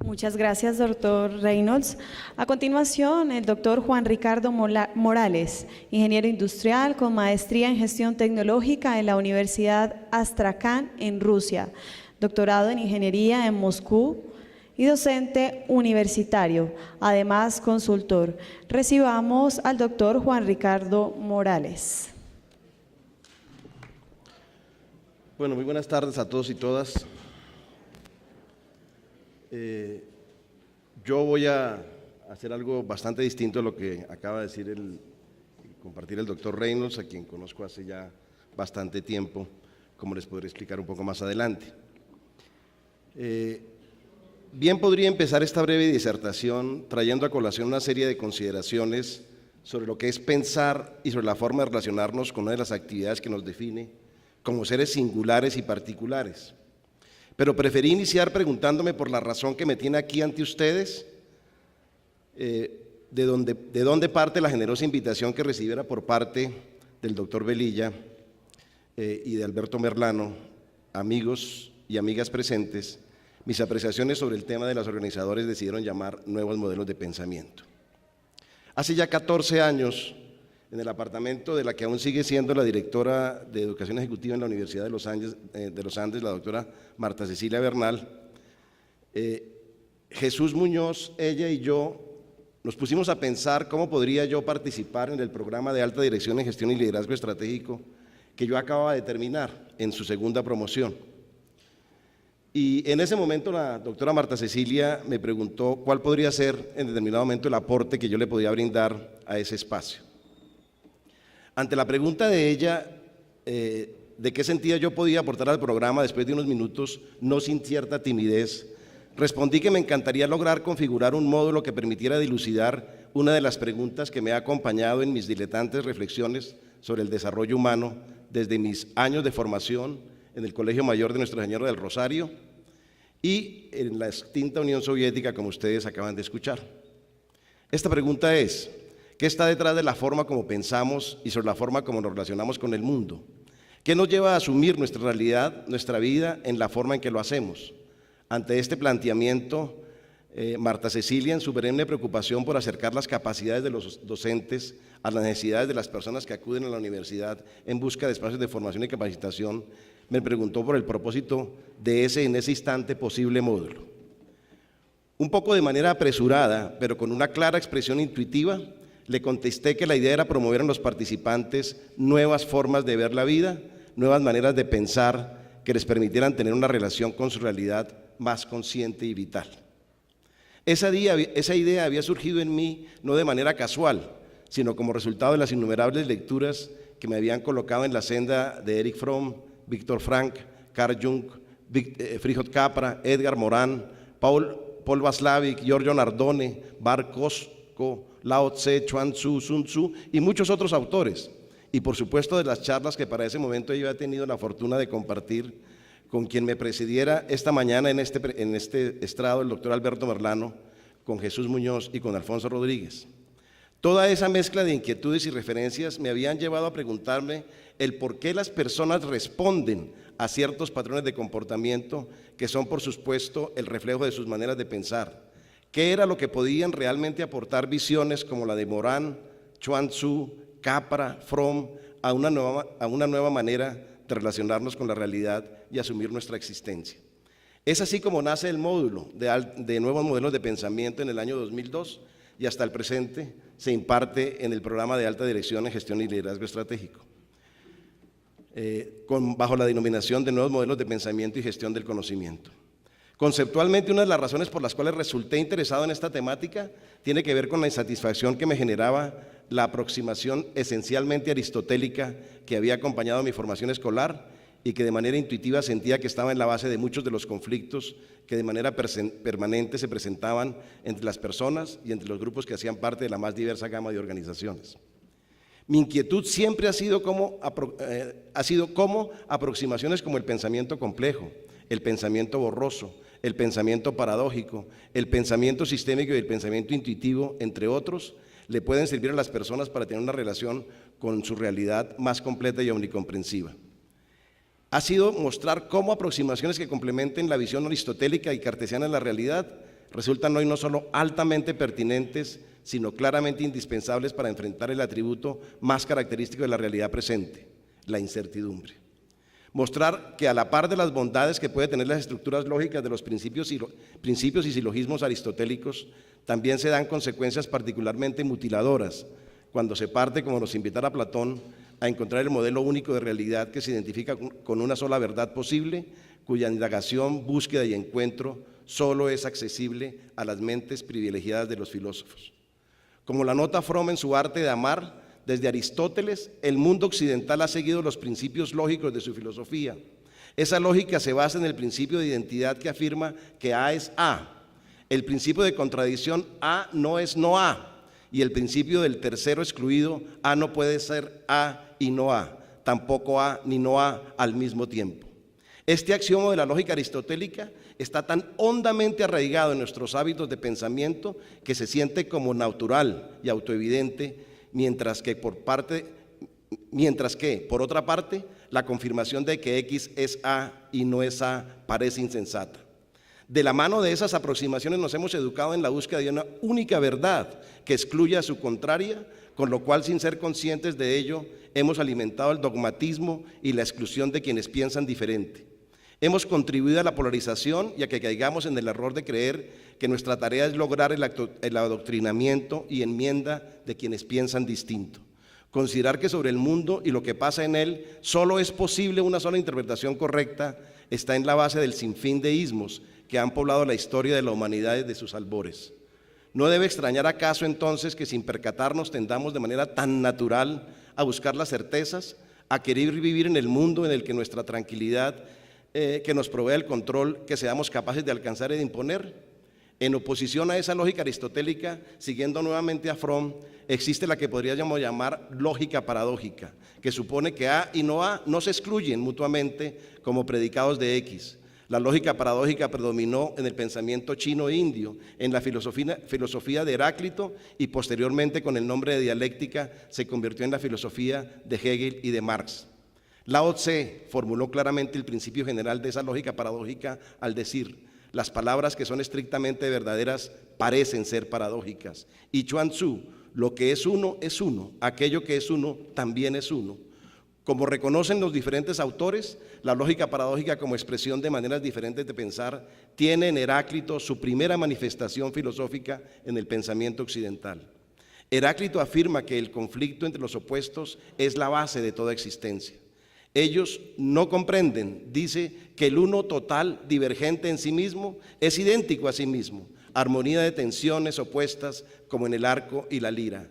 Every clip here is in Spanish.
Muchas gracias, doctor Reynolds. A continuación, el doctor Juan Ricardo Morales, ingeniero industrial con maestría en gestión tecnológica en la Universidad Astrakhan en Rusia, doctorado en ingeniería en Moscú y docente universitario, además consultor. Recibamos al doctor Juan Ricardo Morales. Bueno, muy buenas tardes a todos y todas. Yo voy a hacer algo bastante distinto a lo que acaba de decir compartir el doctor Reynolds, a quien conozco hace ya bastante tiempo, como les podré explicar un poco más adelante. Bien podría empezar esta breve disertación trayendo a colación una serie de consideraciones sobre lo que es pensar y sobre la forma de relacionarnos con una de las actividades que nos define como seres singulares y particulares. Pero preferí iniciar preguntándome por la razón que me tiene aquí ante ustedes, de dónde parte la generosa invitación que recibiera por parte del doctor Velilla y de Alberto Merlano, amigos y amigas presentes, mis apreciaciones sobre el tema de los organizadores decidieron llamar nuevos modelos de pensamiento. Hace ya 14 años, en el apartamento de la que aún sigue siendo la directora de Educación Ejecutiva en la Universidad de los Andes, la doctora Marta Cecilia Bernal, Jesús Muñoz, ella y yo nos pusimos a pensar cómo podría yo participar en el programa de alta dirección en gestión y liderazgo estratégico que yo acababa de terminar en su segunda promoción. Y en ese momento la doctora Marta Cecilia me preguntó cuál podría ser en determinado momento el aporte que yo le podía brindar a ese espacio. Ante la pregunta de ella de qué sentía yo podía aportar al programa, después de unos minutos, no sin cierta timidez, respondí que me encantaría lograr configurar un módulo que permitiera dilucidar una de las preguntas que me ha acompañado en mis diletantes reflexiones sobre el desarrollo humano desde mis años de formación en el Colegio Mayor de Nuestra Señora del Rosario y en la extinta Unión Soviética, como ustedes acaban de escuchar. Esta pregunta es: ¿qué está detrás de la forma como pensamos y sobre la forma como nos relacionamos con el mundo? ¿Qué nos lleva a asumir nuestra realidad, nuestra vida, en la forma en que lo hacemos? Ante este planteamiento, Marta Cecilia, en su perenne preocupación por acercar las capacidades de los docentes a las necesidades de las personas que acuden a la universidad en busca de espacios de formación y capacitación, me preguntó por el propósito de en ese instante posible módulo. Un poco de manera apresurada, pero con una clara expresión intuitiva, le contesté que la idea era promover en los participantes nuevas formas de ver la vida, nuevas maneras de pensar que les permitieran tener una relación con su realidad más consciente y vital. Esa idea había surgido en mí no de manera casual, sino como resultado de las innumerables lecturas que me habían colocado en la senda de Erich Fromm, Viktor Frankl, Carl Jung, Frijol Capra, Edgar Morin, Paul Václavic, Giorgio Nardone, Bar Kosko, Lao Tse, Chuang Tzu, Sun Tzu y muchos otros autores, y por supuesto de las charlas que para ese momento yo había tenido la fortuna de compartir con quien me presidiera esta mañana en este estrado, el doctor Alberto Merlano, con Jesús Muñoz y con Alfonso Rodríguez. Toda esa mezcla de inquietudes y referencias me habían llevado a preguntarme el por qué las personas responden a ciertos patrones de comportamiento que son, por supuesto, el reflejo de sus maneras de pensar. ¿Qué era lo que podían realmente aportar visiones como la de Morin, Chuang Tzu, Capra, Fromm a una nueva manera de relacionarnos con la realidad y asumir nuestra existencia? Es así como nace el módulo de nuevos modelos de pensamiento en el año 2002 y hasta el presente se imparte en el programa de alta dirección en gestión y liderazgo estratégico, bajo la denominación de nuevos modelos de pensamiento y gestión del conocimiento. Conceptualmente, una de las razones por las cuales resulté interesado en esta temática tiene que ver con la insatisfacción que me generaba la aproximación esencialmente aristotélica que había acompañado mi formación escolar y que de manera intuitiva sentía que estaba en la base de muchos de los conflictos que de manera permanente se presentaban entre las personas y entre los grupos que hacían parte de la más diversa gama de organizaciones. Mi inquietud siempre ha sido cómo aproximaciones como el pensamiento complejo, el pensamiento borroso, el pensamiento paradójico, el pensamiento sistémico y el pensamiento intuitivo, entre otros, le pueden servir a las personas para tener una relación con su realidad más completa y omnicomprensiva. Ha sido mostrar cómo aproximaciones que complementen la visión aristotélica y cartesiana de la realidad resultan hoy no solo altamente pertinentes, sino claramente indispensables para enfrentar el atributo más característico de la realidad presente, la incertidumbre. Mostrar que a la par de las bondades que puede tener las estructuras lógicas de los principios y silogismos aristotélicos, también se dan consecuencias particularmente mutiladoras cuando se parte, como nos invitara Platón, a encontrar el modelo único de realidad que se identifica con una sola verdad posible, cuya indagación, búsqueda y encuentro solo es accesible a las mentes privilegiadas de los filósofos. Como la nota Fromm en su Arte de Amar, desde Aristóteles, el mundo occidental ha seguido los principios lógicos de su filosofía. Esa lógica se basa en el principio de identidad que afirma que A es A, el principio de contradicción A no es no A, y el principio del tercero excluido A no puede ser A y no A, tampoco A ni no A al mismo tiempo. Este axioma de la lógica aristotélica está tan hondamente arraigado en nuestros hábitos de pensamiento que se siente como natural y autoevidente, mientras que, por otra parte, la confirmación de que X es A y no es A parece insensata. De la mano de esas aproximaciones nos hemos educado en la búsqueda de una única verdad que excluya a su contraria, con lo cual, sin ser conscientes de ello, hemos alimentado el dogmatismo y la exclusión de quienes piensan diferente. Hemos contribuido a la polarización y a que caigamos en el error de creer que nuestra tarea es lograr el adoctrinamiento y enmienda de quienes piensan distinto. Considerar que sobre el mundo y lo que pasa en él solo es posible una sola interpretación correcta está en la base del sinfín de ismos que han poblado la historia de la humanidad desde sus albores. ¿No debe extrañar acaso entonces que sin percatarnos tendamos de manera tan natural a buscar las certezas, a querer vivir en el mundo en el que nuestra tranquilidad que nos provee el control que seamos capaces de alcanzar y de imponer? En oposición a esa lógica aristotélica, siguiendo nuevamente a Fromm, existe la que podríamos llamar lógica paradójica, que supone que A y no A no se excluyen mutuamente como predicados de X. La lógica paradójica predominó en el pensamiento chino e indio, en la filosofía de Heráclito y posteriormente con el nombre de dialéctica se convirtió en la filosofía de Hegel y de Marx. Lao Tse formuló claramente el principio general de esa lógica paradójica al decir: las palabras que son estrictamente verdaderas parecen ser paradójicas. Y Chuang Tzu: lo que es uno, aquello que es uno también es uno. Como reconocen los diferentes autores, la lógica paradójica como expresión de maneras diferentes de pensar tiene en Heráclito su primera manifestación filosófica en el pensamiento occidental. Heráclito afirma que el conflicto entre los opuestos es la base de toda existencia. Ellos no comprenden, dice, que el uno total, divergente en sí mismo, es idéntico a sí mismo, armonía de tensiones opuestas como en el arco y la lira.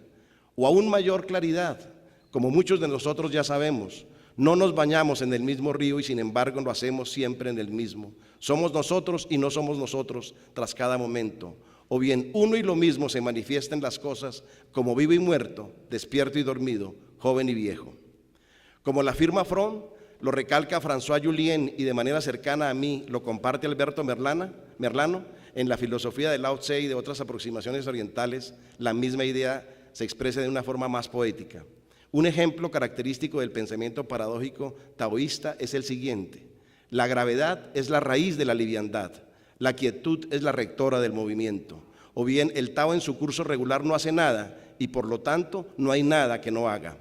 O aún mayor claridad, como muchos de nosotros ya sabemos, no nos bañamos en el mismo río y sin embargo lo hacemos siempre en el mismo. Somos nosotros y no somos nosotros tras cada momento. O bien uno y lo mismo se manifiesta en las cosas como vivo y muerto, despierto y dormido, joven y viejo. Como la afirma Fromm, lo recalca François Jullien y de manera cercana a mí lo comparte Alberto Merlano, en la filosofía de Lao Tse y de otras aproximaciones orientales, la misma idea se expresa de una forma más poética. Un ejemplo característico del pensamiento paradójico taoísta es el siguiente: la gravedad es la raíz de la liviandad, la quietud es la rectora del movimiento, o bien el Tao en su curso regular no hace nada y por lo tanto no hay nada que no haga.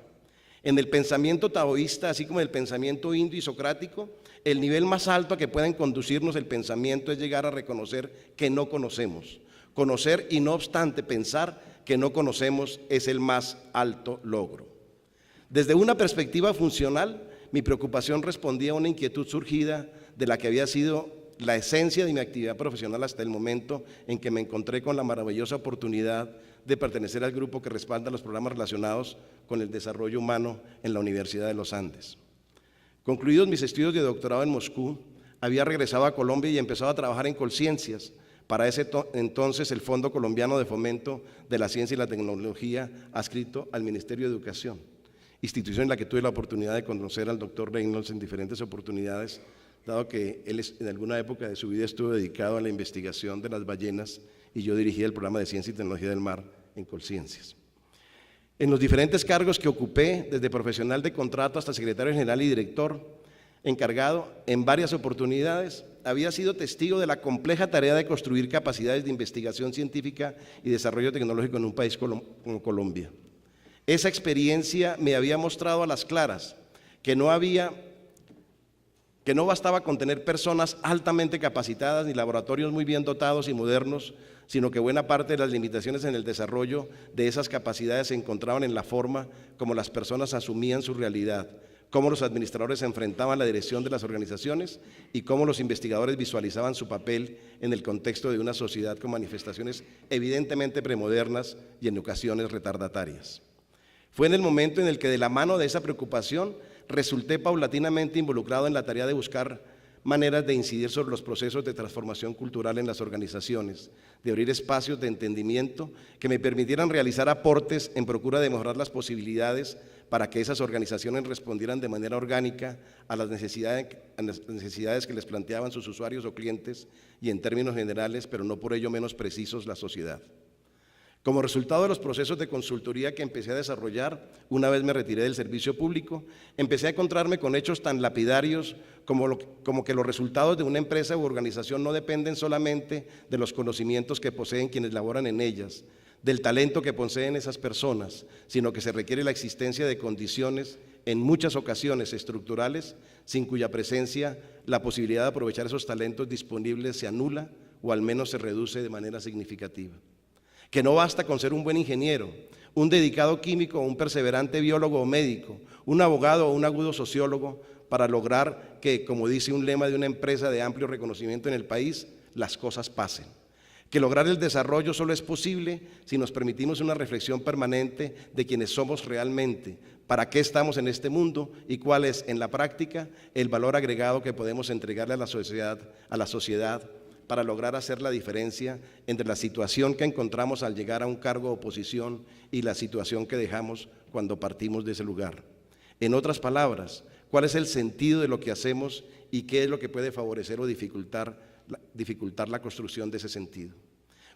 En el pensamiento taoísta, así como en el pensamiento indio y socrático, el nivel más alto a que pueden conducirnos el pensamiento es llegar a reconocer que no conocemos. Conocer y no obstante pensar que no conocemos es el más alto logro. Desde una perspectiva funcional, mi preocupación respondía a una inquietud surgida de la que había sido la esencia de mi actividad profesional hasta el momento en que me encontré con la maravillosa oportunidad de pertenecer al grupo que respalda los programas relacionados con el desarrollo humano en la Universidad de los Andes. Concluidos mis estudios de doctorado en Moscú, había regresado a Colombia y empezado a trabajar en Colciencias, para ese entonces el Fondo Colombiano de Fomento de la Ciencia y la Tecnología, adscrito al Ministerio de Educación, institución en la que tuve la oportunidad de conocer al doctor Reynolds en diferentes oportunidades, dado que él en alguna época de su vida estuvo dedicado a la investigación de las ballenas y yo dirigía el programa de Ciencia y Tecnología del Mar en Colciencias. En los diferentes cargos que ocupé, desde profesional de contrato hasta secretario general y director, encargado en varias oportunidades, había sido testigo de la compleja tarea de construir capacidades de investigación científica y desarrollo tecnológico en un país como Colombia. Esa experiencia me había mostrado a las claras que no bastaba con tener personas altamente capacitadas ni laboratorios muy bien dotados y modernos, sino que buena parte de las limitaciones en el desarrollo de esas capacidades se encontraban en la forma como las personas asumían su realidad, cómo los administradores se enfrentaban a la dirección de las organizaciones y cómo los investigadores visualizaban su papel en el contexto de una sociedad con manifestaciones evidentemente premodernas y en ocasiones retardatarias. Fue en el momento en el que, de la mano de esa preocupación, resulté paulatinamente involucrado en la tarea de buscar maneras de incidir sobre los procesos de transformación cultural en las organizaciones, de abrir espacios de entendimiento que me permitieran realizar aportes en procura de mejorar las posibilidades para que esas organizaciones respondieran de manera orgánica a las necesidades que les planteaban sus usuarios o clientes y, en términos generales, pero no por ello menos precisos, la sociedad. Como resultado de los procesos de consultoría que empecé a desarrollar, una vez me retiré del servicio público, empecé a encontrarme con hechos tan lapidarios como que los resultados de una empresa u organización no dependen solamente de los conocimientos que poseen quienes laboran en ellas, del talento que poseen esas personas, sino que se requiere la existencia de condiciones, en muchas ocasiones estructurales, sin cuya presencia la posibilidad de aprovechar esos talentos disponibles se anula o al menos se reduce de manera significativa. Que no basta con ser un buen ingeniero, un dedicado químico o un perseverante biólogo o médico, un abogado o un agudo sociólogo para lograr que, como dice un lema de una empresa de amplio reconocimiento en el país, las cosas pasen. Que lograr el desarrollo solo es posible si nos permitimos una reflexión permanente de quiénes somos realmente, para qué estamos en este mundo y cuál es, en la práctica, el valor agregado que podemos entregarle a la sociedad para lograr hacer la diferencia entre la situación que encontramos al llegar a un cargo o posición y la situación que dejamos cuando partimos de ese lugar. En otras palabras, ¿cuál es el sentido de lo que hacemos y qué es lo que puede favorecer o dificultar la construcción de ese sentido?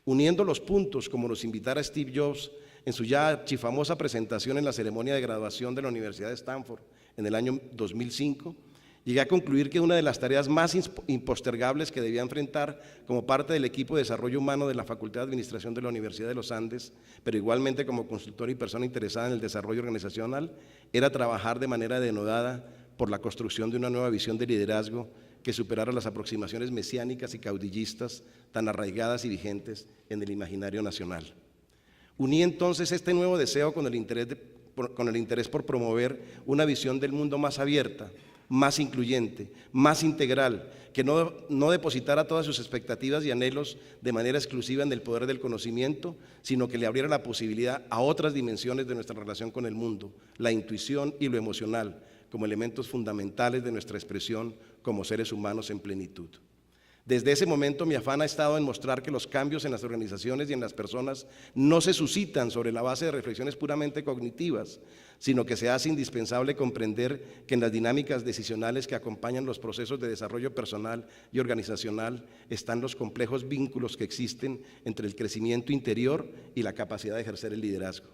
Uniendo los puntos, como nos invitara Steve Jobs en su ya archifamosa presentación en la ceremonia de graduación de la Universidad de Stanford en el año 2005, llegué a concluir que una de las tareas más impostergables que debía enfrentar como parte del equipo de desarrollo humano de la Facultad de Administración de la Universidad de los Andes, pero igualmente como consultor y persona interesada en el desarrollo organizacional, era trabajar de manera denodada por la construcción de una nueva visión de liderazgo que superara las aproximaciones mesiánicas y caudillistas tan arraigadas y vigentes en el imaginario nacional. Uní entonces este nuevo deseo con el interés por promover una visión del mundo más abierta, más incluyente, más integral, que no depositara todas sus expectativas y anhelos de manera exclusiva en el poder del conocimiento, sino que le abriera la posibilidad a otras dimensiones de nuestra relación con el mundo, la intuición y lo emocional, como elementos fundamentales de nuestra expresión como seres humanos en plenitud. Desde ese momento mi afán ha estado en mostrar que los cambios en las organizaciones y en las personas no se suscitan sobre la base de reflexiones puramente cognitivas, sino que se hace indispensable comprender que en las dinámicas decisionales que acompañan los procesos de desarrollo personal y organizacional están los complejos vínculos que existen entre el crecimiento interior y la capacidad de ejercer el liderazgo.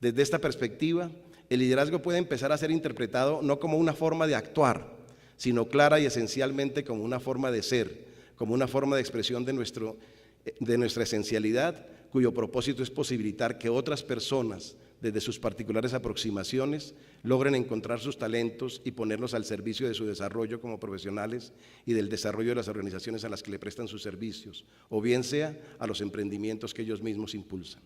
Desde esta perspectiva, el liderazgo puede empezar a ser interpretado no como una forma de actuar, sino clara y esencialmente como una forma de ser, como una forma de expresión de nuestra esencialidad, cuyo propósito es posibilitar que otras personas, desde sus particulares aproximaciones, logren encontrar sus talentos y ponerlos al servicio de su desarrollo como profesionales y del desarrollo de las organizaciones a las que le prestan sus servicios, o bien sea a los emprendimientos que ellos mismos impulsan.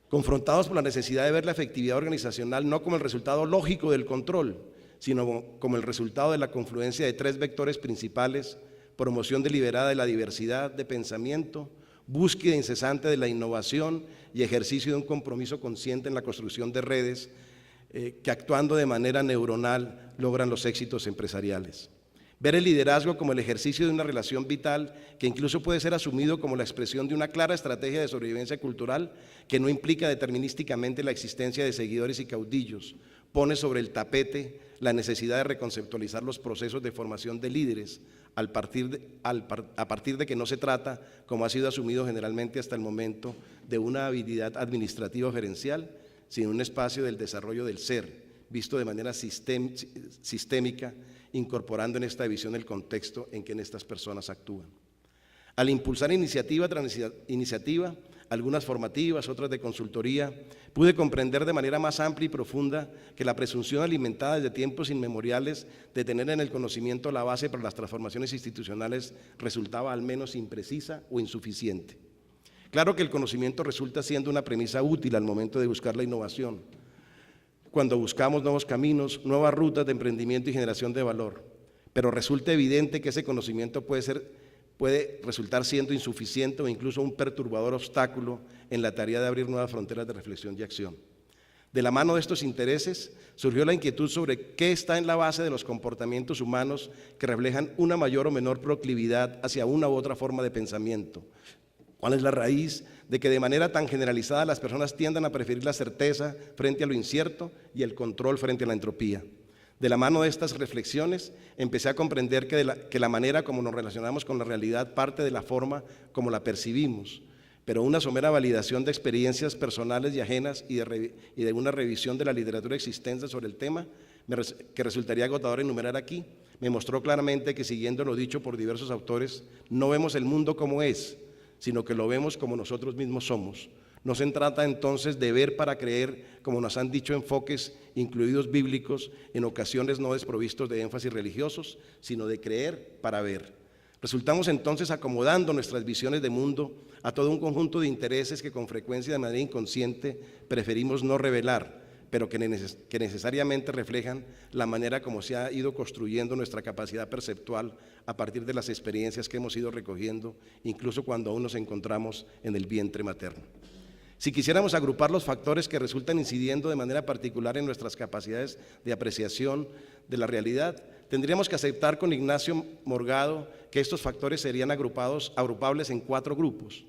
Confrontados por la necesidad de ver la efectividad organizacional no como el resultado lógico del control, sino como el resultado de la confluencia de tres vectores principales: promoción deliberada de la diversidad de pensamiento, búsqueda incesante de la innovación y ejercicio de un compromiso consciente en la construcción de redes que, actuando de manera neuronal, logran los éxitos empresariales. Ver el liderazgo como el ejercicio de una relación vital que incluso puede ser asumido como la expresión de una clara estrategia de sobrevivencia cultural que no implica determinísticamente la existencia de seguidores y caudillos, pone sobre el tapete la necesidad de reconceptualizar los procesos de formación de líderes a partir de que no se trata, como ha sido asumido generalmente hasta el momento, de una habilidad administrativa o gerencial, sino un espacio del desarrollo del ser, visto de manera sistémica, incorporando en esta visión el contexto en que estas personas actúan. Al impulsar iniciativa tras iniciativa, algunas formativas, otras de consultoría, pude comprender de manera más amplia y profunda que la presunción alimentada desde tiempos inmemoriales de tener en el conocimiento la base para las transformaciones institucionales resultaba al menos imprecisa o insuficiente. Claro que el conocimiento resulta siendo una premisa útil al momento de buscar la innovación, cuando buscamos nuevos caminos, nuevas rutas de emprendimiento y generación de valor, pero resulta evidente que ese conocimiento puede resultar siendo insuficiente o incluso un perturbador obstáculo en la tarea de abrir nuevas fronteras de reflexión y acción. De la mano de estos intereses surgió la inquietud sobre qué está en la base de los comportamientos humanos que reflejan una mayor o menor proclividad hacia una u otra forma de pensamiento. ¿Cuál es la raíz de que de manera tan generalizada las personas tiendan a preferir la certeza frente a lo incierto y el control frente a la entropía? De la mano de estas reflexiones, empecé a comprender que la manera como nos relacionamos con la realidad parte de la forma como la percibimos, pero una somera validación de experiencias personales y ajenas y de una revisión de la literatura existente sobre el tema, que resultaría agotador enumerar aquí, me mostró claramente que, siguiendo lo dicho por diversos autores, no vemos el mundo como es, sino que lo vemos como nosotros mismos somos. No se trata entonces de ver para creer, como nos han dicho enfoques incluidos bíblicos, en ocasiones no desprovistos de énfasis religiosos, sino de creer para ver. Resultamos entonces acomodando nuestras visiones de mundo a todo un conjunto de intereses que con frecuencia de manera inconsciente preferimos no revelar, pero que necesariamente reflejan la manera como se ha ido construyendo nuestra capacidad perceptual a partir de las experiencias que hemos ido recogiendo, incluso cuando aún nos encontramos en el vientre materno. Si quisiéramos agrupar los factores que resultan incidiendo de manera particular en nuestras capacidades de apreciación de la realidad, tendríamos que aceptar con Ignacio Morgado que estos factores serían agrupables en 4 grupos.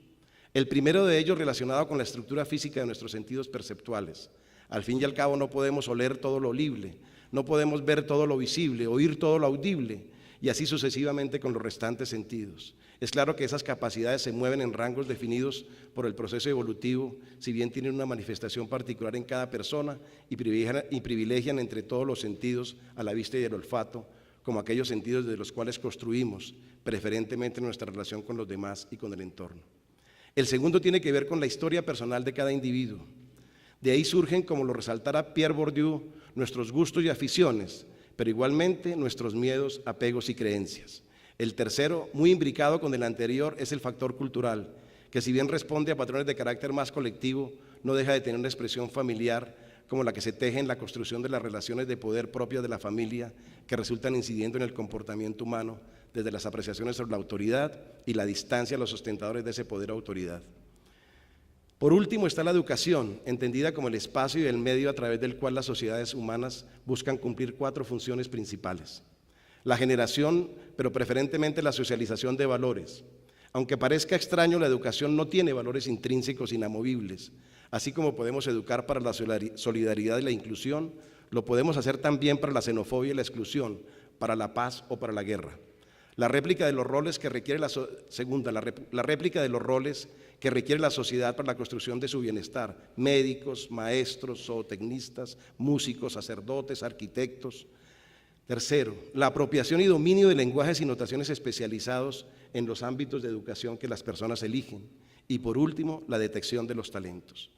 El primero de ellos relacionado con la estructura física de nuestros sentidos perceptuales. Al fin y al cabo no podemos oler todo lo olible, no podemos ver todo lo visible, oír todo lo audible, y así sucesivamente con los restantes sentidos. Es claro que esas capacidades se mueven en rangos definidos por el proceso evolutivo, si bien tienen una manifestación particular en cada persona y privilegian entre todos los sentidos a la vista y el olfato, como aquellos sentidos de los cuales construimos preferentemente nuestra relación con los demás y con el entorno. El segundo tiene que ver con la historia personal de cada individuo. De ahí surgen, como lo resaltara Pierre Bourdieu, nuestros gustos y aficiones, pero igualmente nuestros miedos, apegos y creencias. El tercero, muy imbricado con el anterior, es el factor cultural, que si bien responde a patrones de carácter más colectivo, no deja de tener una expresión familiar como la que se teje en la construcción de las relaciones de poder propias de la familia, que resultan incidiendo en el comportamiento humano desde las apreciaciones sobre la autoridad y la distancia a los sustentadores de ese poder o autoridad. Por último está la educación, entendida como el espacio y el medio a través del cual las sociedades humanas buscan cumplir 4 funciones principales. La generación, pero preferentemente la socialización de valores. Aunque parezca extraño, la educación no tiene valores intrínsecos inamovibles. Así como podemos educar para la solidaridad y la inclusión, lo podemos hacer también para la xenofobia y la exclusión, para la paz o para la guerra. La réplica de los roles que requiere la réplica de los roles que requiere la sociedad para la construcción de su bienestar: médicos, maestros, zootecnistas, músicos, sacerdotes, arquitectos. Tercero, la apropiación y dominio de lenguajes y notaciones especializados en los ámbitos de educación que las personas eligen. Y por último, la detección de los talentos.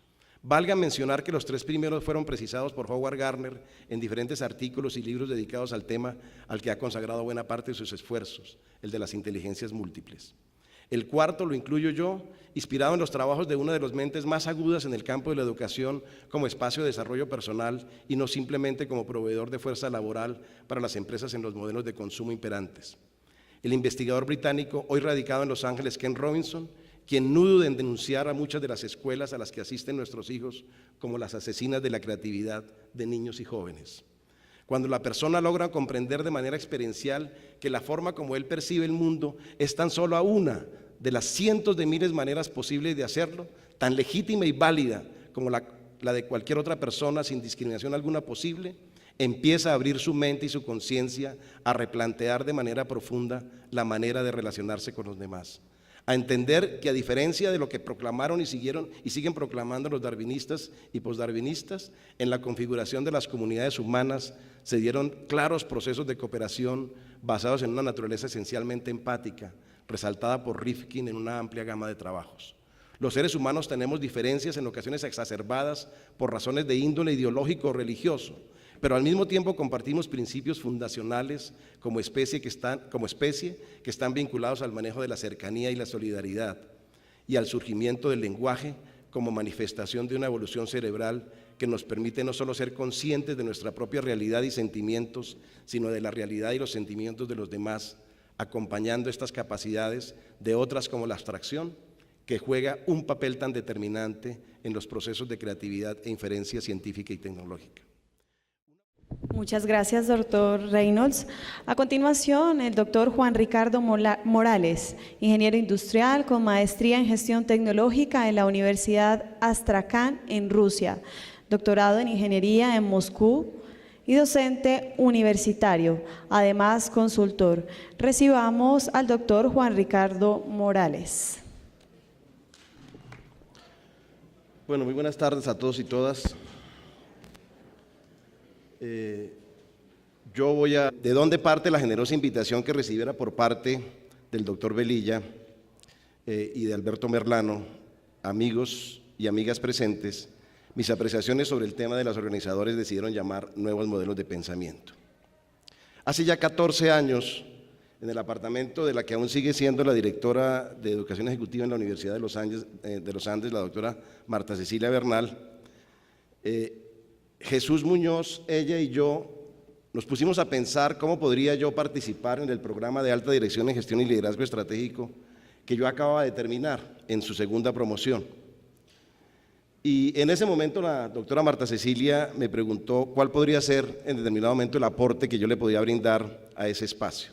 Valga mencionar que los 3 primeros fueron precisados por Howard Gardner en diferentes artículos y libros dedicados al tema al que ha consagrado buena parte de sus esfuerzos, el de las inteligencias múltiples. El cuarto lo incluyo yo, inspirado en los trabajos de una de las mentes más agudas en el campo de la educación como espacio de desarrollo personal y no simplemente como proveedor de fuerza laboral para las empresas en los modelos de consumo imperantes. El investigador británico, hoy radicado en Los Ángeles, Ken Robinson, quien no duda en denunciar a muchas de las escuelas a las que asisten nuestros hijos como las asesinas de la creatividad de niños y jóvenes. Cuando la persona logra comprender de manera experiencial que la forma como él percibe el mundo es tan solo una de las cientos de miles de maneras posibles de hacerlo, tan legítima y válida como la de cualquier otra persona sin discriminación alguna posible, empieza a abrir su mente y su conciencia a replantear de manera profunda la manera de relacionarse con los demás. a entender que a diferencia de lo que proclamaron y siguen proclamando los darwinistas y posdarwinistas, en la configuración de las comunidades humanas se dieron claros procesos de cooperación basados en una naturaleza esencialmente empática, resaltada por Rifkin en una amplia gama de trabajos. Los seres humanos tenemos diferencias en ocasiones exacerbadas por razones de índole ideológico o religioso, pero al mismo tiempo compartimos principios fundacionales como especie que están vinculados al manejo de la cercanía y la solidaridad y al surgimiento del lenguaje como manifestación de una evolución cerebral que nos permite no solo ser conscientes de nuestra propia realidad y sentimientos, sino de la realidad y los sentimientos de los demás, acompañando estas capacidades de otras como la abstracción, que juega un papel tan determinante en los procesos de creatividad e inferencia científica y tecnológica. Muchas gracias, doctor Reynolds. A continuación, el doctor Juan Ricardo Morales, ingeniero industrial con maestría en gestión tecnológica en la Universidad Astrakhan en Rusia, doctorado en ingeniería en Moscú y docente universitario, además consultor. Recibamos al doctor Juan Ricardo Morales. Bueno, muy buenas tardes a todos y todas. ¿De dónde parte la generosa invitación que recibiera por parte del doctor Velilla y de Alberto Merlano, amigos y amigas presentes, mis apreciaciones sobre el tema de los organizadores decidieron llamar nuevos modelos de pensamiento? Hace ya 14 años, en el apartamento de la que aún sigue siendo la directora de Educación Ejecutiva en la Universidad de los Andes, la doctora Marta Cecilia Bernal, Jesús Muñoz, ella y yo nos pusimos a pensar cómo podría yo participar en el programa de alta dirección en gestión y liderazgo estratégico que yo acababa de terminar en su segunda promoción. Y en ese momento la doctora Marta Cecilia me preguntó cuál podría ser en determinado momento el aporte que yo le podía brindar a ese espacio.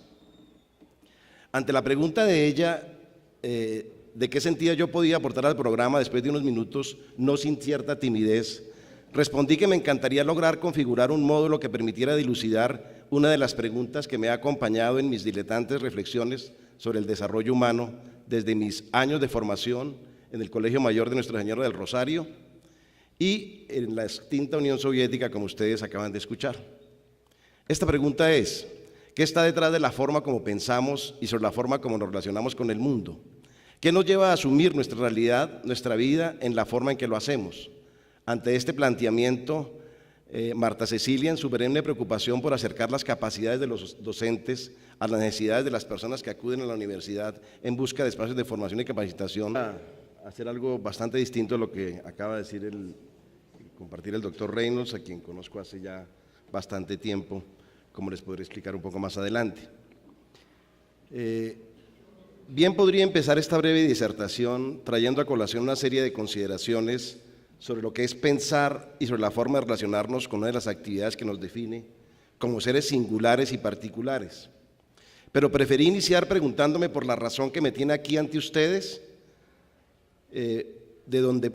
Ante la pregunta de ella de qué sentía yo podía aportar al programa, después de unos minutos, no sin cierta timidez, respondí que me encantaría lograr configurar un módulo que permitiera dilucidar una de las preguntas que me ha acompañado en mis diletantes reflexiones sobre el desarrollo humano desde mis años de formación en el Colegio Mayor de Nuestra Señora del Rosario y en la extinta Unión Soviética, como ustedes acaban de escuchar. Esta pregunta es: ¿qué está detrás de la forma como pensamos y sobre la forma como nos relacionamos con el mundo? ¿Qué nos lleva a asumir nuestra realidad, nuestra vida, en la forma en que lo hacemos? Ante este planteamiento, Marta Cecilia, en su perenne preocupación por acercar las capacidades de los docentes a las necesidades de las personas que acuden a la universidad en busca de espacios de formación y capacitación, a hacer algo bastante distinto a lo que acaba de decir compartir el doctor Reynolds, a quien conozco hace ya bastante tiempo, como les podré explicar un poco más adelante. Bien podría empezar esta breve disertación trayendo a colación una serie de consideraciones sobre lo que es pensar y sobre la forma de relacionarnos con una de las actividades que nos define como seres singulares y particulares. Pero preferí iniciar preguntándome por la razón que me tiene aquí ante ustedes, de donde